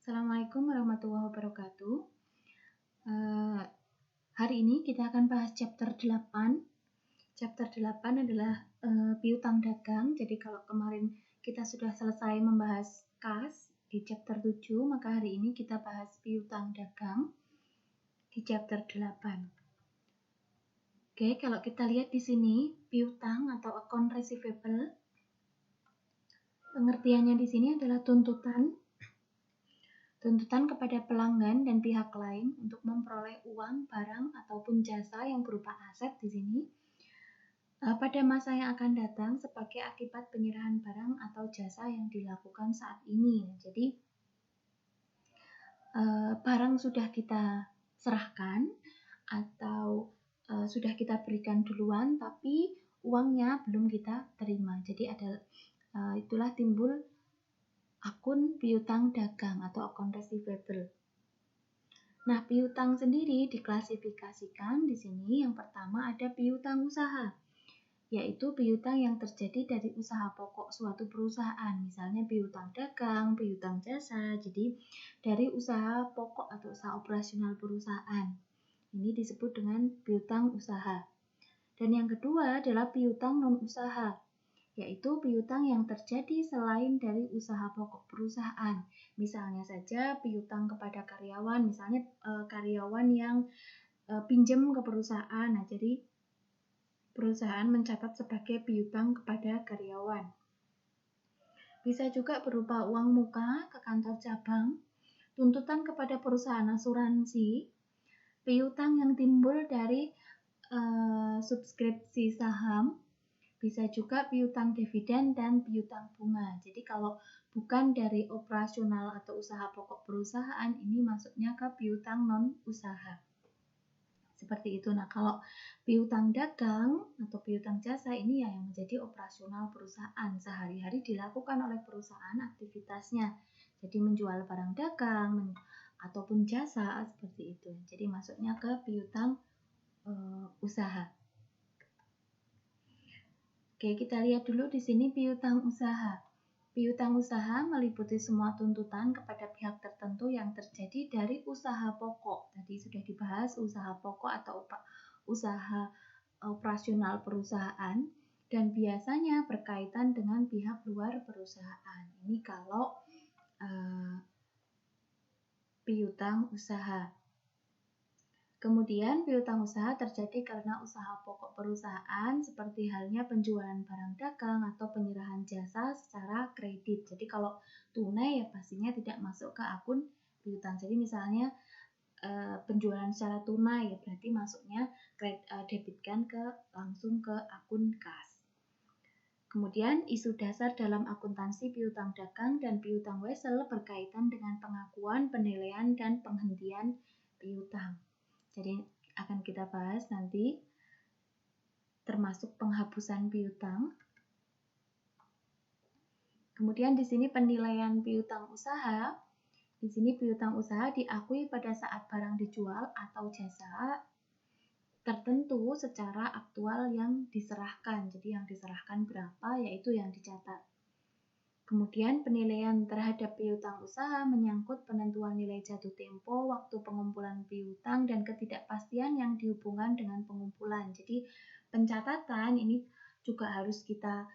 Assalamualaikum warahmatullahi wabarakatuh. Hari ini kita akan bahas chapter 8. Chapter 8 adalah piutang dagang. Jadi kalau kemarin kita sudah selesai membahas kas di chapter 7, maka hari ini kita bahas piutang dagang di chapter 8. Oke, kalau kita lihat di sini, piutang atau account receivable, pengertiannya di sini adalah tuntutan kepada pelanggan dan pihak lain untuk memperoleh uang, barang, ataupun jasa yang berupa aset di sini pada masa yang akan datang sebagai akibat penyerahan barang atau jasa yang dilakukan saat ini. Jadi, barang sudah kita serahkan atau sudah kita berikan duluan, tapi uangnya belum kita terima. Jadi, itulah timbul akun piutang dagang atau account receivable. Nah, piutang sendiri diklasifikasikan di sini. Yang pertama ada piutang usaha, yaitu piutang yang terjadi dari usaha pokok suatu perusahaan. Misalnya piutang dagang, piutang jasa. Jadi dari usaha pokok atau usaha operasional perusahaan. Ini disebut dengan piutang usaha. Dan yang kedua adalah piutang non-usaha, yaitu piutang yang terjadi selain dari usaha pokok perusahaan. Misalnya saja piutang kepada karyawan, misalnya karyawan yang pinjam ke perusahaan. Nah, jadi perusahaan mencatat sebagai piutang kepada karyawan. Bisa juga berupa uang muka ke kantor cabang, tuntutan kepada perusahaan asuransi, piutang yang timbul dari subskripsi saham, bisa juga piutang dividen dan piutang bunga. Jadi kalau bukan dari operasional atau usaha pokok perusahaan, ini masuknya ke piutang non-usaha. Seperti itu. Nah, kalau piutang dagang atau piutang jasa ini ya yang menjadi operasional perusahaan. Sehari-hari dilakukan oleh perusahaan aktivitasnya. Jadi menjual barang dagang ataupun jasa seperti itu. Jadi masuknya ke piutang usaha. Oke, kita lihat dulu di sini piutang usaha. Piutang usaha meliputi semua tuntutan kepada pihak tertentu yang terjadi dari usaha pokok. Tadi sudah dibahas usaha pokok atau usaha operasional perusahaan dan biasanya berkaitan dengan pihak luar perusahaan. Ini kalau piutang usaha. Kemudian piutang usaha terjadi karena usaha pokok perusahaan seperti halnya penjualan barang dagang atau penyerahan jasa secara kredit. Jadi kalau tunai ya pastinya tidak masuk ke akun piutang. Jadi misalnya penjualan secara tunai ya berarti masuknya debitkan langsung ke akun kas. Kemudian isu dasar dalam akuntansi piutang dagang dan piutang wesel berkaitan dengan pengakuan, penilaian, dan penghentian piutang. Jadi akan kita bahas nanti termasuk penghapusan piutang. Kemudian di sini penilaian piutang usaha. Di sini piutang usaha diakui pada saat barang dijual atau jasa tertentu secara aktual yang diserahkan. Jadi yang diserahkan berapa yaitu yang dicatat. Kemudian penilaian terhadap piutang usaha menyangkut penentuan nilai jatuh tempo, waktu pengumpulan piutang, dan ketidakpastian yang dihubungkan dengan pengumpulan. Jadi pencatatan ini juga harus kita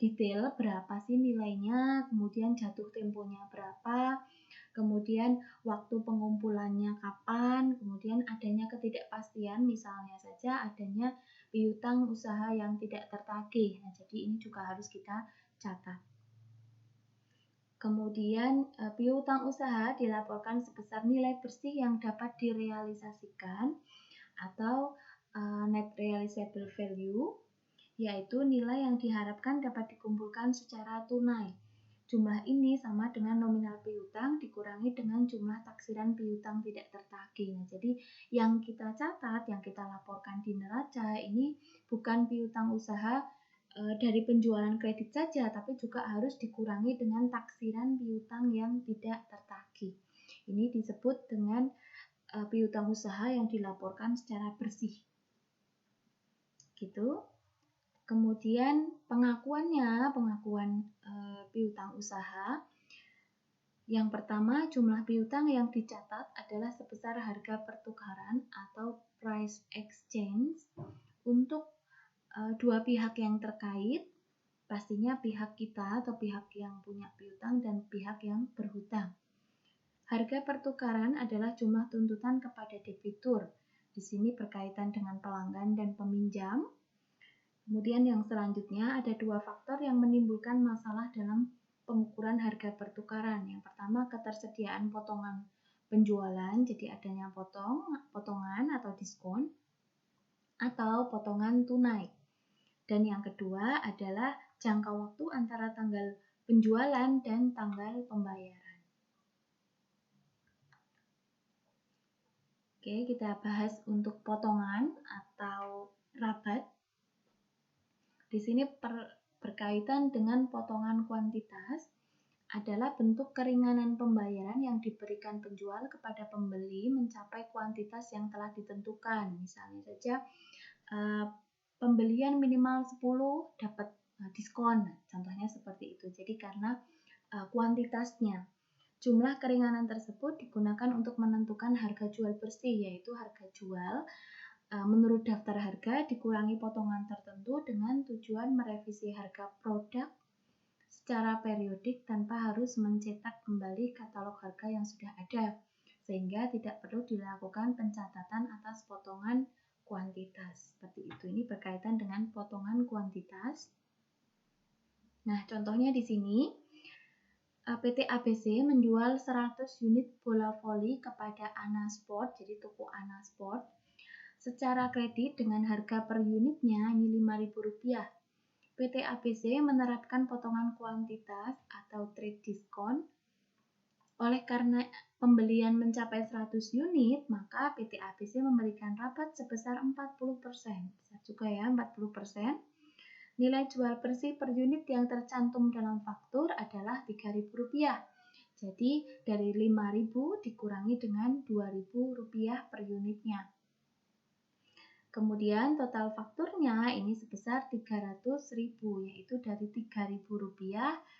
detail berapa sih nilainya, kemudian jatuh temponya berapa, kemudian waktu pengumpulannya kapan, kemudian adanya ketidakpastian, misalnya saja adanya piutang usaha yang tidak tertagih. Nah, jadi ini juga harus kita catat. Kemudian piutang usaha dilaporkan sebesar nilai bersih yang dapat direalisasikan atau net realizable value, yaitu nilai yang diharapkan dapat dikumpulkan secara tunai. Jumlah ini sama dengan nominal piutang dikurangi dengan jumlah taksiran piutang tidak tertagih. Nah, jadi yang kita catat, yang kita laporkan di neraca ini bukan piutang usaha dari penjualan kredit saja, tapi juga harus dikurangi dengan taksiran piutang yang tidak tertagih. Ini disebut dengan piutang usaha yang dilaporkan secara bersih. Gitu. Kemudian pengakuan piutang usaha Yang pertama, jumlah piutang yang dicatat adalah sebesar harga pertukaran atau price exchange untuk dua pihak yang terkait, pastinya pihak kita atau pihak yang punya piutang dan pihak yang berhutang. Harga pertukaran adalah jumlah tuntutan kepada debitur. Di sini berkaitan dengan pelanggan dan peminjam. Kemudian yang selanjutnya ada dua faktor yang menimbulkan masalah dalam pengukuran harga pertukaran. Yang pertama, ketersediaan potongan penjualan, jadi adanya potongan atau diskon, atau potongan tunai. Dan yang kedua adalah jangka waktu antara tanggal penjualan dan tanggal pembayaran. Oke, kita bahas untuk potongan atau rabat. Di sini berkaitan dengan potongan kuantitas adalah bentuk keringanan pembayaran yang diberikan penjual kepada pembeli mencapai kuantitas yang telah ditentukan. Misalnya saja pembelian minimal 10 dapat diskon. Contohnya seperti itu. Jadi karena kuantitasnya. Jumlah keringanan tersebut digunakan untuk menentukan harga jual bersih, yaitu harga jual menurut daftar harga dikurangi potongan tertentu dengan tujuan merevisi harga produk secara periodik tanpa harus mencetak kembali katalog harga yang sudah ada, sehingga tidak perlu dilakukan pencatatan atas potongan kuantitas. Seperti itu, ini berkaitan dengan potongan kuantitas. Nah, contohnya di sini, PT ABC menjual 100 unit bola voli kepada Ana Sport, jadi toko Ana Sport, secara kredit dengan harga per unitnya ini Rp5.000. PT ABC menerapkan potongan kuantitas atau trade discount. Oleh karena pembelian mencapai 100 unit, maka PT ABC memberikan rabat sebesar 40%. Besar juga ya, 40%. Nilai jual bersih per unit yang tercantum dalam faktur adalah Rp3.000. Jadi dari Rp5.000 dikurangi dengan Rp2.000 per unitnya. Kemudian total fakturnya ini sebesar Rp300.000, yaitu dari Rp3.000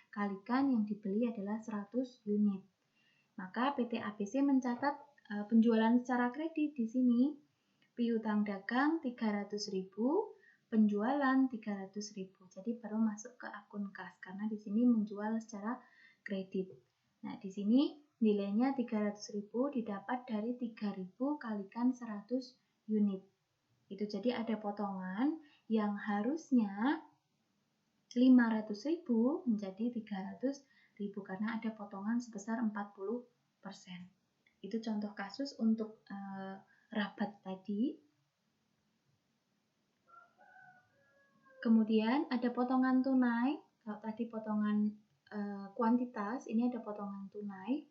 kalikan yang dibeli adalah 100 unit. Maka PT ABC mencatat penjualan secara kredit di sini. Piutang dagang Rp300.000, penjualan Rp300.000. Jadi baru masuk ke akun kas karena di sini menjual secara kredit. Nah, di sini nilainya Rp300.000 didapat dari Rp3.000 kalikan 100 unit. Itu jadi ada potongan yang harusnya Rp500.000 menjadi Rp300.000 karena ada potongan sebesar 40%. Itu contoh kasus untuk rabat tadi. Kemudian ada potongan tunai. Kalau tadi potongan kuantitas, ini ada potongan tunai.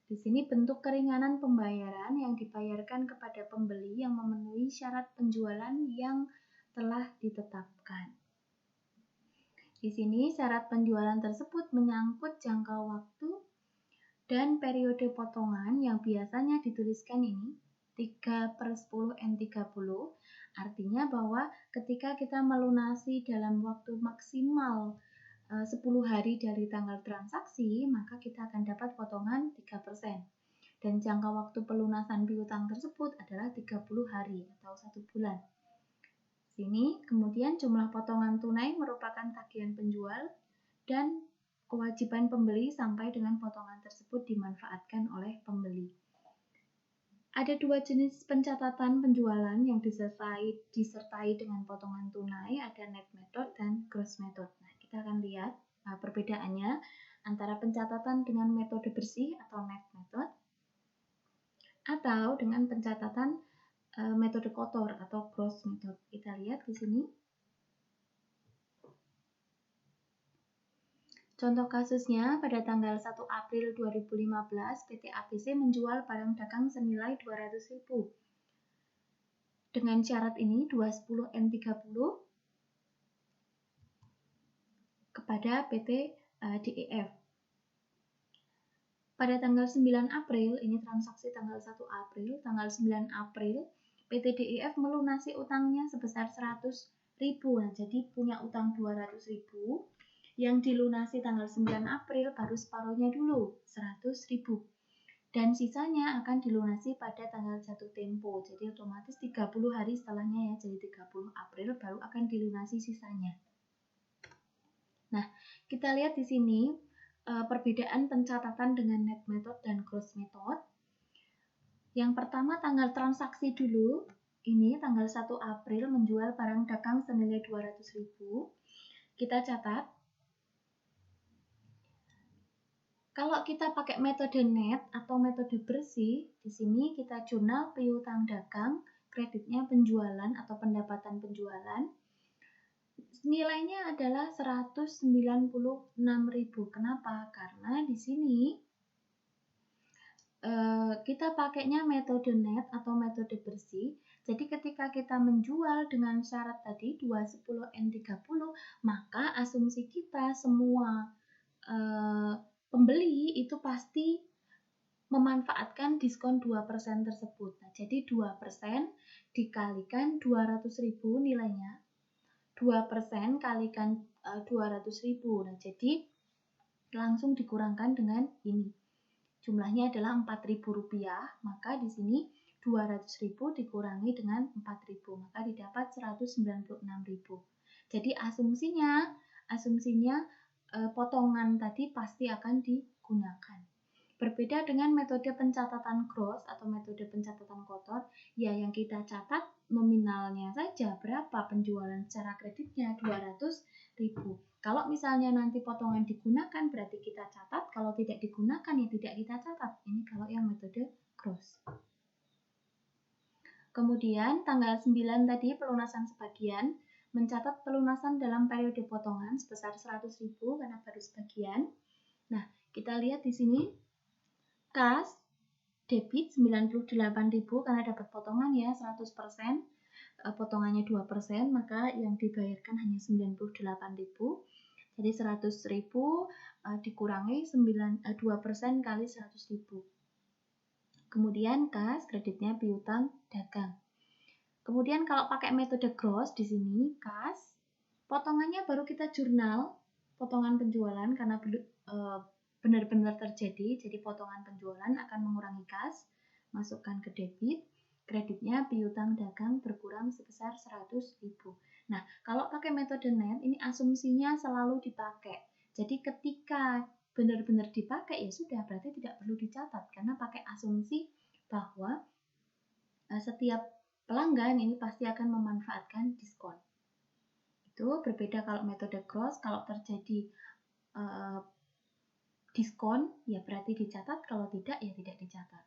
Di sini bentuk keringanan pembayaran yang dibayarkan kepada pembeli yang memenuhi syarat penjualan yang telah ditetapkan. Di sini syarat penjualan tersebut menyangkut jangka waktu dan periode potongan yang biasanya dituliskan ini 3/10N30, artinya bahwa ketika kita melunasi dalam waktu maksimal 10 hari dari tanggal transaksi, maka kita akan dapat potongan 3%. Dan jangka waktu pelunasan piutang tersebut adalah 30 hari atau 1 bulan. Sini kemudian jumlah potongan tunai merupakan tagihan penjual dan kewajiban pembeli sampai dengan potongan tersebut dimanfaatkan oleh pembeli. Ada dua jenis pencatatan penjualan yang disertai dengan potongan tunai, ada net method dan gross method. Nah, kita akan lihat perbedaannya antara pencatatan dengan metode bersih atau net method atau dengan pencatatan metode kotor atau gross method. Kita lihat di sini. Contoh kasusnya, pada tanggal 1 April 2015, PT ABC menjual barang dagang senilai Rp200.000. Dengan syarat ini, 210N30 kepada PT DEF. Pada tanggal 9 April, ini transaksi tanggal 1 April, tanggal 9 April, PT DEF melunasi utangnya sebesar Rp100.000. Nah, jadi punya utang Rp200.000. yang dilunasi tanggal 9 April baru separuhnya dulu, 100.000. Dan sisanya akan dilunasi pada tanggal jatuh tempo. Jadi otomatis 30 hari setelahnya ya, jadi 30 April baru akan dilunasi sisanya. Nah, kita lihat di sini perbedaan pencatatan dengan net method dan gross method. Yang pertama tanggal transaksi dulu. Ini tanggal 1 April menjual barang dagang senilai 200.000. Kita catat. Kalau kita pakai metode net atau metode bersih, di sini kita jurnal piutang dagang, kreditnya penjualan atau pendapatan penjualan. Nilainya adalah 196.000. Kenapa? Karena di sini kita pakainya metode net atau metode bersih. Jadi ketika kita menjual dengan syarat tadi 210N30, maka asumsi kita semua pembeli itu pasti memanfaatkan diskon 2% tersebut. Nah, jadi 2% dikalikan 200.000 nilainya. 2% kalikan 200.000. Nah, jadi langsung dikurangkan dengan ini. Jumlahnya adalah Rp4.000, maka di sini 200.000 dikurangi dengan 4.000, maka didapat 196.000. Jadi asumsinya potongan tadi pasti akan digunakan. Berbeda dengan metode pencatatan gross atau metode pencatatan kotor, ya yang kita catat nominalnya saja berapa penjualan secara kreditnya 200.000. Kalau misalnya nanti potongan digunakan berarti kita catat, kalau tidak digunakan ya tidak kita catat. Ini kalau yang metode gross. Kemudian tanggal 9 tadi pelunasan sebagian, mencatat pelunasan dalam periode potongan sebesar 100.000 karena baru sebagian. Nah, kita lihat di sini kas debit 98.000 karena dapat potongan ya 100%, potongannya 2%, maka yang dibayarkan hanya 98.000. Jadi 100.000 dikurangi 2% kali 100.000. Kemudian kas kreditnya piutang dagang. Kemudian kalau pakai metode gross di sini kas potongannya baru kita jurnal potongan penjualan karena benar-benar terjadi. Jadi potongan penjualan akan mengurangi kas, masukkan ke debit, kreditnya piutang dagang berkurang sebesar 100.000. Nah, kalau pakai metode net ini asumsinya selalu dipakai. Jadi ketika benar-benar dipakai ya sudah berarti tidak perlu dicatat karena pakai asumsi bahwa setiap pelanggan ini pasti akan memanfaatkan diskon. Itu berbeda kalau metode gross, kalau terjadi diskon ya berarti dicatat, kalau tidak ya tidak dicatat.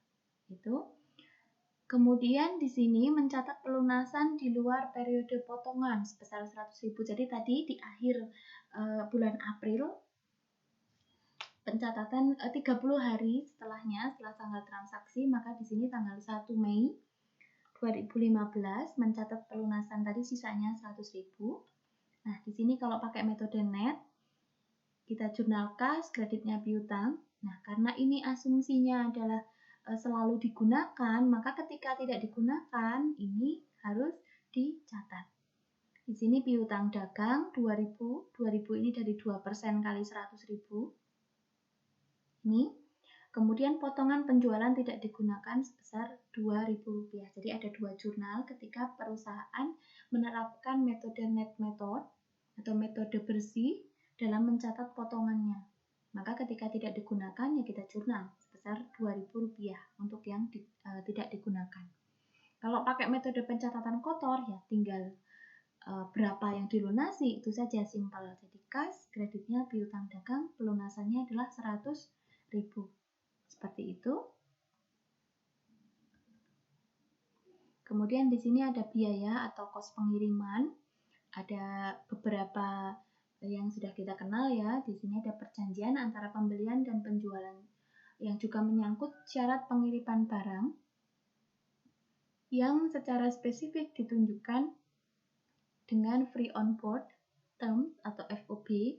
Itu. Kemudian di sini mencatat pelunasan di luar periode potongan sebesar 100.000. Jadi tadi di akhir bulan April pencatatan 30 hari setelahnya setelah tanggal transaksi, maka di sini tanggal 1 Mei 2015 mencatat pelunasan tadi sisanya 100.000. Nah, di sini kalau pakai metode net kita jurnal kas, kreditnya piutang. Nah, karena ini asumsinya adalah selalu digunakan, maka ketika tidak digunakan ini harus dicatat. Di sini piutang dagang 2.000 ini dari 2% kali 100.000. Ini. Kemudian potongan penjualan tidak digunakan sebesar Rp2.000. Jadi ada dua jurnal ketika perusahaan menerapkan metode net method atau metode bersih dalam mencatat potongannya. Maka ketika tidak digunakan ya kita jurnal sebesar Rp2.000 untuk yang tidak digunakan. Kalau pakai metode pencatatan kotor ya tinggal berapa yang dilunasi, itu saja simpel. Jadi kas, kreditnya piutang dagang, pelunasannya adalah 100.000. Seperti itu. Kemudian di sini ada biaya atau kos pengiriman. Ada beberapa yang sudah kita kenal ya. Di sini ada perjanjian antara pembelian dan penjualan yang juga menyangkut syarat pengiriman barang yang secara spesifik ditunjukkan dengan free on board terms atau FOB.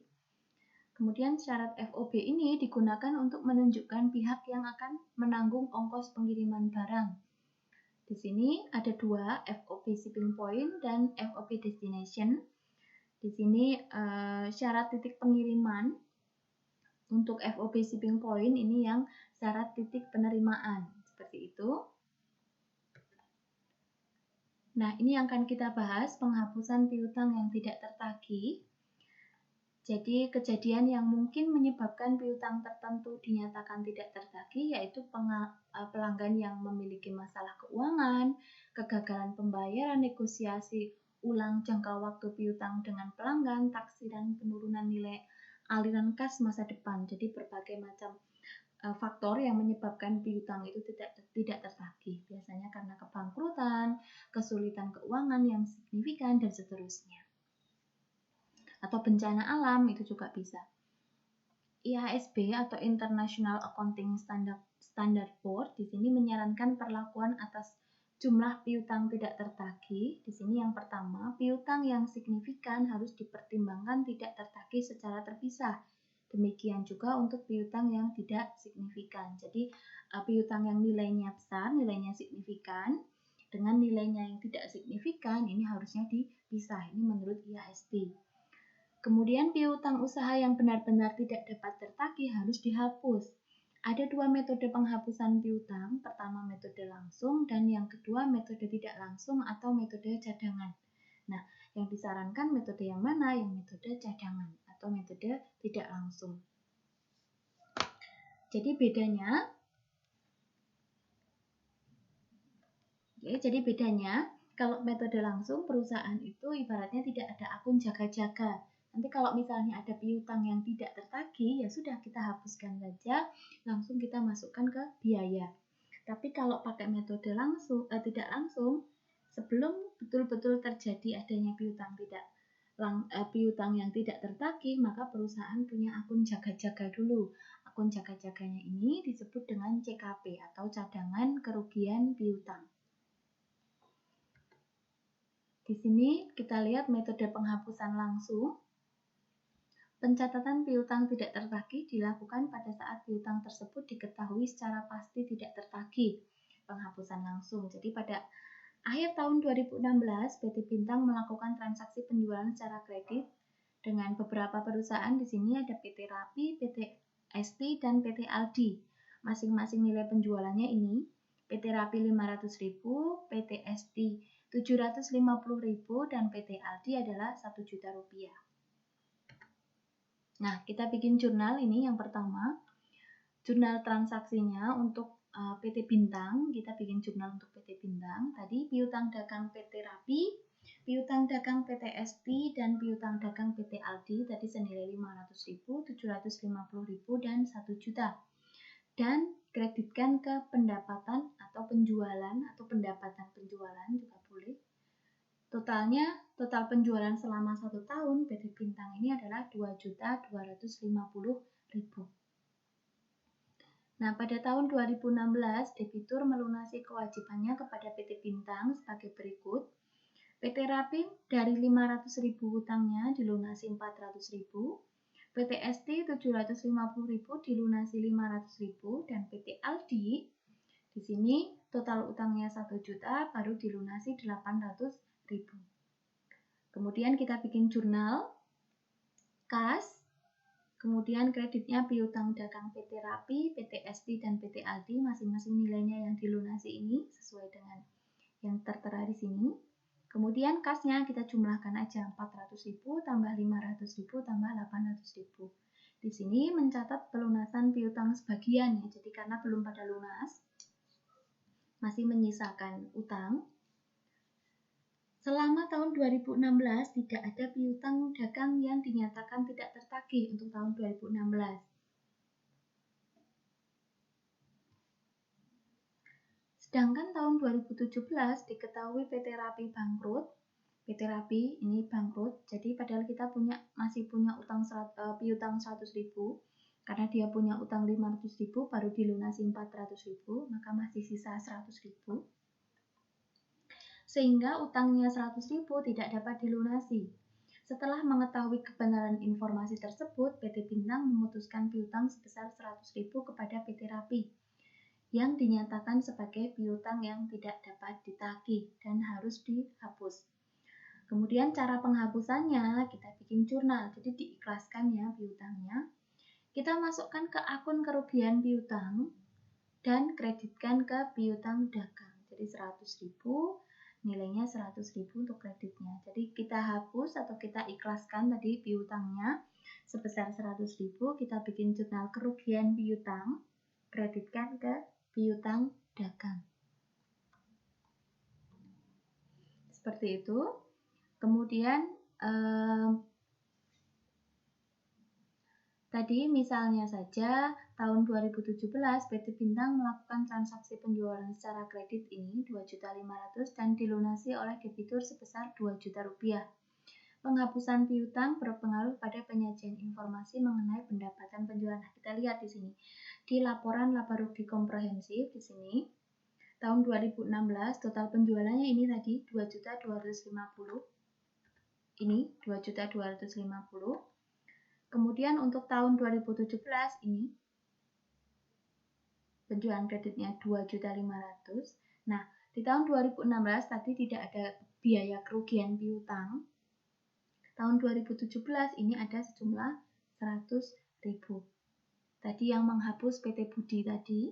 Kemudian syarat FOB ini digunakan untuk menunjukkan pihak yang akan menanggung ongkos pengiriman barang. Di sini ada dua, FOB shipping point dan FOB destination. Di Di sini syarat titik pengiriman untuk FOB shipping point ini yang syarat titik penerimaan. Seperti itu. Nah, ini yang akan kita bahas, penghapusan piutang yang tidak tertagih. Jadi, kejadian yang mungkin menyebabkan piutang tertentu dinyatakan tidak tertagih, yaitu pelanggan yang memiliki masalah keuangan, kegagalan pembayaran, negosiasi ulang jangka waktu piutang dengan pelanggan, taksiran penurunan nilai aliran kas masa depan. Jadi, berbagai macam faktor yang menyebabkan piutang itu tidak tertagih, biasanya karena kebangkrutan, kesulitan keuangan yang signifikan, dan seterusnya. Atau bencana alam itu juga bisa. IASB atau International Accounting Standard Board di sini menyarankan perlakuan atas jumlah piutang tidak tertagih. Di sini yang pertama, piutang yang signifikan harus dipertimbangkan tidak tertagih secara terpisah. Demikian juga untuk piutang yang tidak signifikan. Jadi piutang yang nilainya besar, nilainya signifikan, dengan nilainya yang tidak signifikan ini harusnya dipisah. Ini menurut IASB. Kemudian piutang usaha yang benar-benar tidak dapat tertagih harus dihapus. Ada dua metode penghapusan piutang. Pertama metode langsung dan yang kedua metode tidak langsung atau metode cadangan. Nah, yang disarankan metode yang mana? Yang metode cadangan atau metode tidak langsung. Jadi bedanya kalau metode langsung perusahaan itu ibaratnya tidak ada akun jaga-jaga. Nanti kalau misalnya ada piutang yang tidak tertagih, ya sudah kita hapuskan saja, langsung kita masukkan ke biaya. Tapi kalau pakai metode tidak langsung, sebelum betul-betul terjadi adanya piutang yang tidak tertagih, maka perusahaan punya akun jaga-jaga dulu. Akun jaga-jaganya ini disebut dengan CKP atau cadangan kerugian piutang. Di sini kita lihat metode penghapusan langsung. Pencatatan piutang tidak tertagih dilakukan pada saat piutang tersebut diketahui secara pasti tidak tertagih. Penghapusan langsung. Jadi pada akhir tahun 2016, PT Bintang melakukan transaksi penjualan secara kredit dengan beberapa perusahaan. Di sini ada PT Rapi, PT ST, dan PT Aldi. Masing-masing nilai penjualannya ini, PT Rapi 500.000, PT ST 750.000, dan PT Aldi adalah 1 juta rupiah. Nah, kita bikin jurnal ini yang pertama. Jurnal transaksinya untuk PT Bintang, kita bikin jurnal untuk PT Bintang. Tadi piutang dagang PT Rapi, piutang dagang PT ST, dan piutang dagang PT Aldi tadi senilai 500.000, 750.000, dan 1 juta. Dan kreditkan ke pendapatan atau penjualan atau pendapatan penjualan juga boleh. Total penjualan selama 1 tahun PT Bintang ini adalah 2.250.000. Nah, pada tahun 2016, debitur melunasi kewajibannya kepada PT Bintang sebagai berikut. PT Rapi dari 500.000 hutangnya dilunasi 400.000, PT ST 750.000 dilunasi 500.000, dan PT Aldi di sini total utangnya 1 juta baru dilunasi 800.000. Kemudian kita bikin jurnal kas. Kemudian kreditnya piutang dagang PT Rapi, PT ST, dan PT Aldi, masing-masing nilainya yang dilunasi ini sesuai dengan yang tertera di sini. Kemudian kasnya kita jumlahkan aja 400.000 tambah 500.000 tambah 800.000. Di sini mencatat pelunasan piutang sebagian ya, jadi karena belum pada lunas, masih menyisakan utang. Selama tahun 2016 tidak ada piutang dagang yang dinyatakan tidak tertagih untuk tahun 2016. Sedangkan tahun 2017 diketahui PT Rapi bangkrut. PT Rapi ini bangkrut, jadi padahal kita masih punya piutang 100.000, karena dia punya utang 500.000 baru dilunasi 400.000, maka masih sisa 100.000. Sehingga utangnya 100.000 tidak dapat dilunasi. Setelah mengetahui kebenaran informasi tersebut, PT Bintang memutuskan piutang sebesar 100.000 kepada PT Rapi yang dinyatakan sebagai piutang yang tidak dapat ditagih dan harus dihapus. Kemudian cara penghapusannya kita bikin jurnal, jadi diikhlaskan ya piutangnya. Kita masukkan ke akun kerugian piutang dan kreditkan ke piutang dagang. Jadi 100.000, nilainya 100.000 untuk kreditnya. Jadi kita hapus atau kita ikhlaskan tadi piutangnya sebesar 100.000, kita bikin jurnal kerugian piutang, kreditkan ke piutang dagang. Seperti itu. Kemudian tadi misalnya saja tahun 2017 PT Bintang melakukan transaksi penjualan secara kredit ini 2.500.000 dan dilunasi oleh debitur sebesar 2 juta rupiah. Penghapusan piutang berpengaruh pada penyajian informasi mengenai pendapatan penjualan. Nah, kita lihat di sini di laporan laba rugi komprehensif di sini tahun 2016 total penjualannya ini tadi 2.250.000. Ini 2.250.000. Kemudian untuk tahun 2017 ini penjualan kreditnya 2.500.000. Nah, di tahun 2016 tadi tidak ada biaya kerugian piutang. Tahun 2017 ini ada sejumlah 100.000. Tadi yang menghapus PT Budi tadi.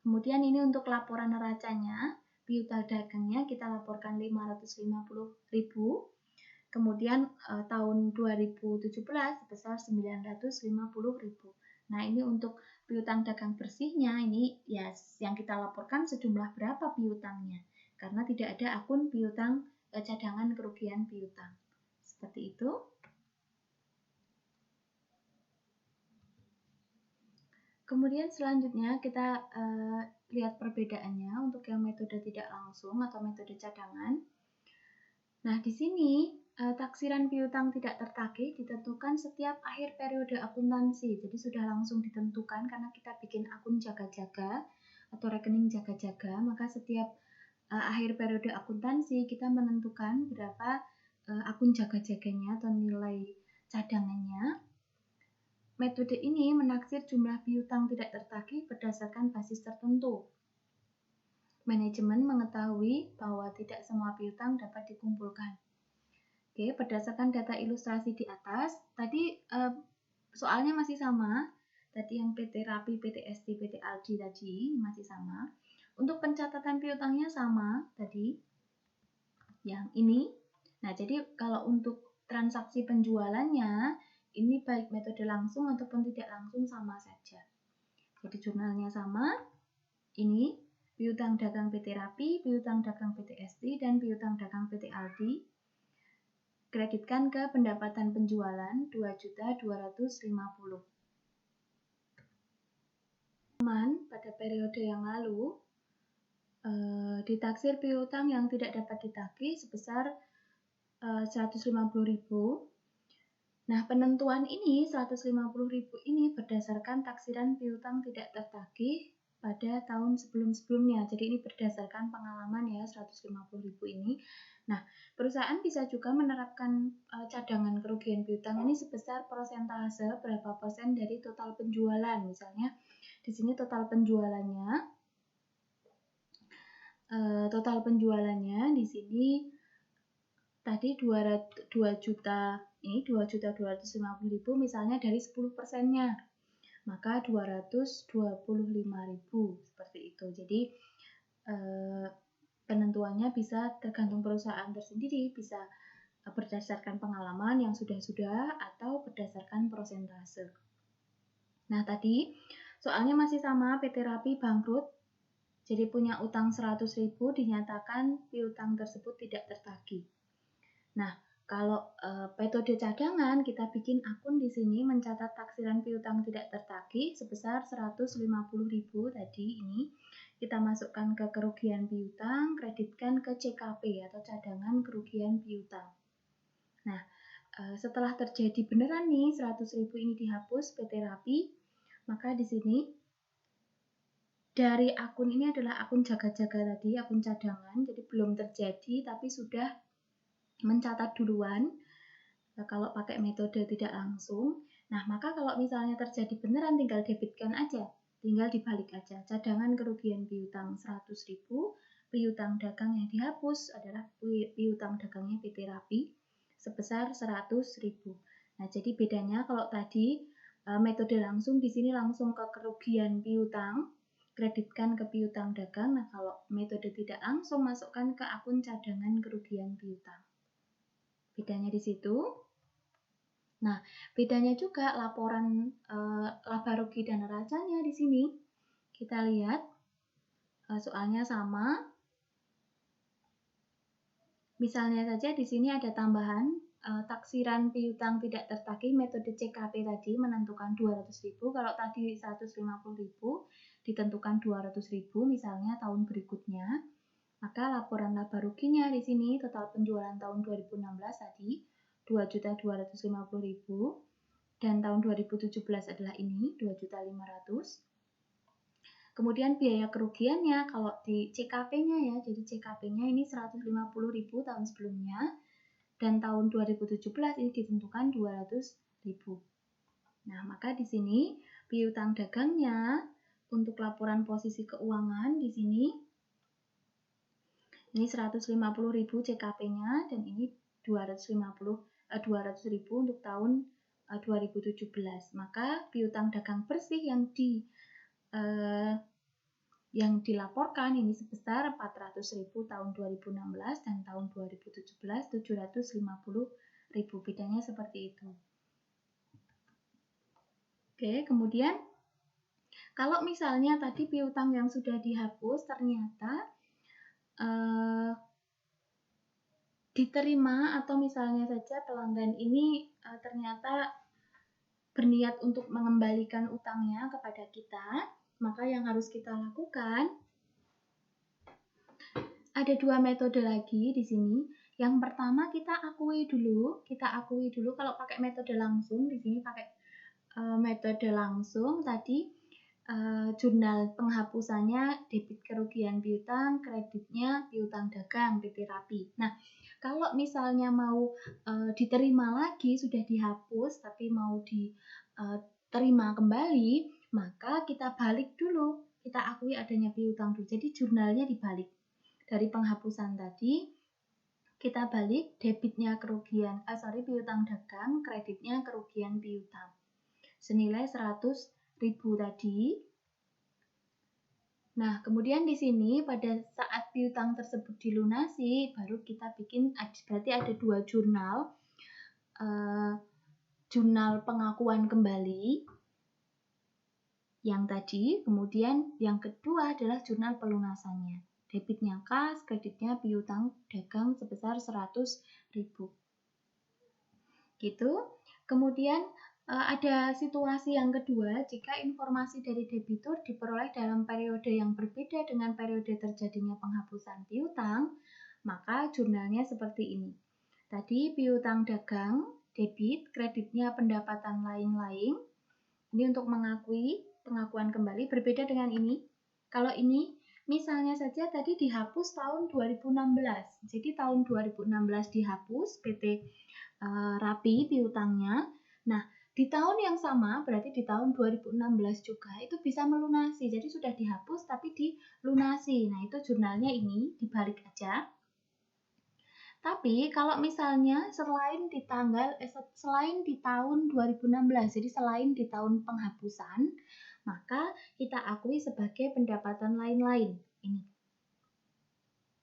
Kemudian ini untuk laporan neracanya, piutang dagangnya kita laporkan 550.000. Kemudian tahun 2017 sebesar 950.000. Nah, ini untuk piutang dagang bersihnya ini ya yang kita laporkan sejumlah berapa piutangnya. Karena tidak ada akun piutang cadangan kerugian piutang. Seperti itu. Kemudian selanjutnya kita lihat perbedaannya untuk yang metode tidak langsung atau metode cadangan. Nah, di sini taksiran piutang tidak tertagih ditentukan setiap akhir periode akuntansi. Jadi sudah langsung ditentukan karena kita bikin akun jaga-jaga atau rekening jaga-jaga, maka setiap akhir periode akuntansi kita menentukan berapa akun jaga-jaganya atau nilai cadangannya. Metode ini menaksir jumlah piutang tidak tertagih berdasarkan basis tertentu. Manajemen mengetahui bahwa tidak semua piutang dapat dikumpulkan. Oke, berdasarkan data ilustrasi di atas, tadi soalnya masih sama. Tadi yang PT Rapi, PT ST, PT Aldi tadi masih sama. Untuk pencatatan piutangnya sama tadi. Yang ini. Nah, jadi kalau untuk transaksi penjualannya, ini baik metode langsung ataupun tidak langsung sama saja. Jadi jurnalnya sama. Ini piutang dagang PT Rapi, piutang dagang PT ST, dan piutang dagang PT Aldi. Kreditkan ke pendapatan penjualan 2.250.000. Pada periode yang lalu ditaksir piutang yang tidak dapat ditagih sebesar 150.000. Nah, penentuan ini 150.000 ini berdasarkan taksiran piutang tidak tertagih pada tahun sebelum-sebelumnya. Jadi ini berdasarkan pengalaman ya 150.000 ini. Nah, perusahaan bisa juga menerapkan cadangan kerugian piutang ini sebesar persentase berapa persen dari total penjualan. Misalnya di sini total penjualannya di sini tadi 2 juta ini 2.250.000 misalnya dari 10%-nya. Maka 225.000 seperti itu. Jadi penentuannya bisa tergantung perusahaan tersendiri, bisa berdasarkan pengalaman yang sudah-sudah atau berdasarkan persentase. Nah, tadi soalnya masih sama, PT Rapi bangkrut, jadi punya utang 100.000, dinyatakan piutang tersebut tidak tertagih. Nah, kalau metode cadangan, kita bikin akun di sini mencatat taksiran piutang tidak tertagih sebesar 150.000 tadi ini. Kita masukkan ke kerugian piutang, kreditkan ke CKP atau cadangan kerugian piutang. Nah, setelah terjadi beneran nih 100.000 ini dihapus PT Rapi, maka di sini dari akun ini adalah akun jaga-jaga tadi, akun cadangan, jadi belum terjadi tapi sudah mencatat duluan. Nah, kalau pakai metode tidak langsung, nah maka kalau misalnya terjadi beneran tinggal debitkan aja, tinggal dibalik aja. Cadangan kerugian piutang 100.000, piutang dagang yang dihapus adalah piutang dagangnya PT Rapi sebesar 100.000. Nah, jadi bedanya kalau tadi metode langsung di sini langsung ke kerugian piutang, kreditkan ke piutang dagang. Nah, kalau metode tidak langsung masukkan ke akun cadangan kerugian piutang. Bedanya di situ. Nah, bedanya juga laporan laba rugi dan neracanya di sini. Kita lihat soalnya sama. Misalnya saja di sini ada tambahan taksiran piutang tidak tertagih metode CKP tadi menentukan 200.000, kalau tadi 150.000 ditentukan 200.000 misalnya tahun berikutnya, maka laporan laba ruginya di sini total penjualan tahun 2016 tadi 2.250.000 dan tahun 2017 adalah ini 2.500.000. Kemudian biaya kerugiannya kalau di CKP-nya ya, jadi CKP-nya ini 150.000 tahun sebelumnya dan tahun 2017 ini ditentukan 200.000. Nah, maka di sini piutang dagangnya untuk laporan posisi keuangan di sini ini 150.000 CKP-nya dan ini 200.000 untuk tahun 2017. Maka piutang dagang bersih yang dilaporkan ini sebesar 400.000 tahun 2016 dan tahun 2017 750.000. Bedanya seperti itu. Oke, kemudian kalau misalnya tadi piutang yang sudah dihapus ternyata diterima atau misalnya saja pelanggan ini ternyata berniat untuk mengembalikan utangnya kepada kita, maka yang harus kita lakukan ada dua metode lagi di sini. Yang pertama kita akui dulu kalau pakai metode langsung di sini pakai metode langsung tadi jurnal penghapusannya debit kerugian piutang, kreditnya piutang dagang PT Rapi. Nah, kalau misalnya mau diterima lagi sudah dihapus tapi mau diterima kembali, maka kita balik dulu, kita akui adanya piutang dulu. Jadi jurnalnya dibalik. Dari penghapusan tadi kita balik debitnya piutang dagang, kreditnya kerugian piutang. Senilai 100.000 tadi. Nah, kemudian di sini pada saat piutang tersebut dilunasi, baru kita bikin, berarti ada dua jurnal. Jurnal pengakuan kembali yang tadi, kemudian yang kedua adalah jurnal pelunasannya. Debitnya kas, kreditnya piutang dagang sebesar 100.000. Gitu. Kemudian ada situasi yang kedua, jika informasi dari debitur diperoleh dalam periode yang berbeda dengan periode terjadinya penghapusan piutang, maka jurnalnya seperti ini. Tadi piutang dagang, debit, kreditnya pendapatan lain-lain. Ini untuk mengakui pengakuan kembali, berbeda dengan ini. Kalau ini misalnya saja tadi dihapus tahun 2016. Jadi tahun 2016 dihapus PT Rapi piutangnya. Nah, di tahun yang sama, berarti di tahun 2016 juga, itu bisa melunasi. Jadi sudah dihapus tapi dilunasi. Nah, itu jurnalnya ini, dibalik aja. Tapi kalau misalnya selain di tahun 2016, jadi selain di tahun penghapusan, maka kita akui sebagai pendapatan lain-lain. Ini.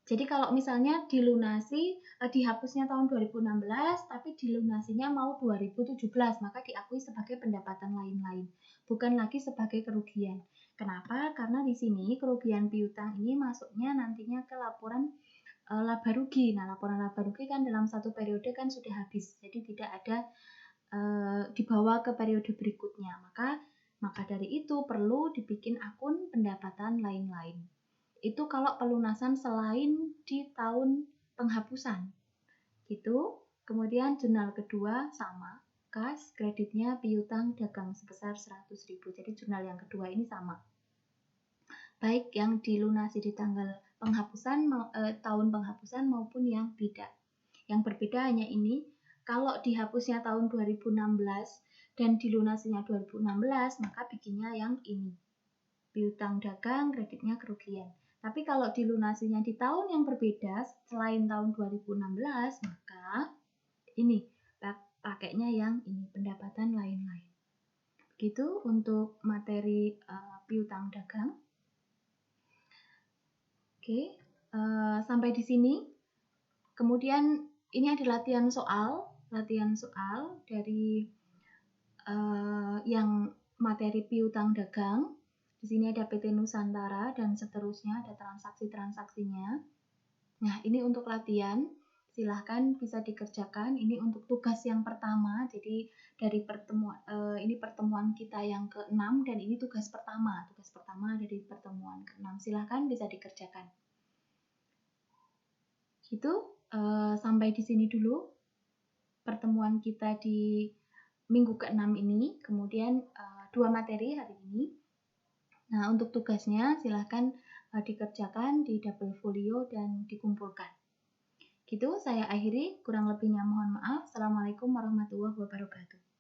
Jadi kalau misalnya dilunasi, dihapusnya tahun 2016, tapi dilunasinya mau 2017, maka diakui sebagai pendapatan lain-lain, bukan lagi sebagai kerugian. Kenapa? Karena di sini kerugian piutang ini masuknya nantinya ke laporan laba rugi. Nah, laporan laba rugi kan dalam satu periode kan sudah habis, jadi tidak ada dibawa ke periode berikutnya. Maka dari itu perlu dibikin akun pendapatan lain-lain. Itu kalau pelunasan selain di tahun penghapusan. Gitu. Kemudian jurnal kedua sama, kas, kreditnya piutang dagang sebesar 100.000. Jadi jurnal yang kedua ini sama. Baik yang dilunasi di tanggal penghapusan tahun penghapusan maupun yang tidak. Yang berbeda hanya ini, kalau dihapusnya tahun 2016 dan dilunasinya 2016, maka bikinnya yang ini. Piutang dagang, kreditnya kerugian. Tapi kalau dilunasinya di tahun yang berbeda selain tahun 2016, maka ini pakainya yang ini, pendapatan lain-lain. Begitu untuk materi piutang dagang. Oke, sampai di sini. Kemudian ini ada latihan soal dari yang materi piutang dagang. Di sini ada PT Nusantara dan seterusnya, ada transaksi-transaksinya. Nah, ini untuk latihan, silahkan bisa dikerjakan. Ini untuk tugas yang pertama, jadi dari ini pertemuan kita yang ke-6 dan ini tugas pertama dari pertemuan ke-6. Silahkan bisa dikerjakan. Gitu, sampai di sini dulu pertemuan kita di minggu ke-6 ini, kemudian 2 materi hari ini. Nah, untuk tugasnya silahkan dikerjakan di double folio dan dikumpulkan. Gitu, saya akhiri. Kurang lebihnya mohon maaf. Assalamualaikum warahmatullahi wabarakatuh.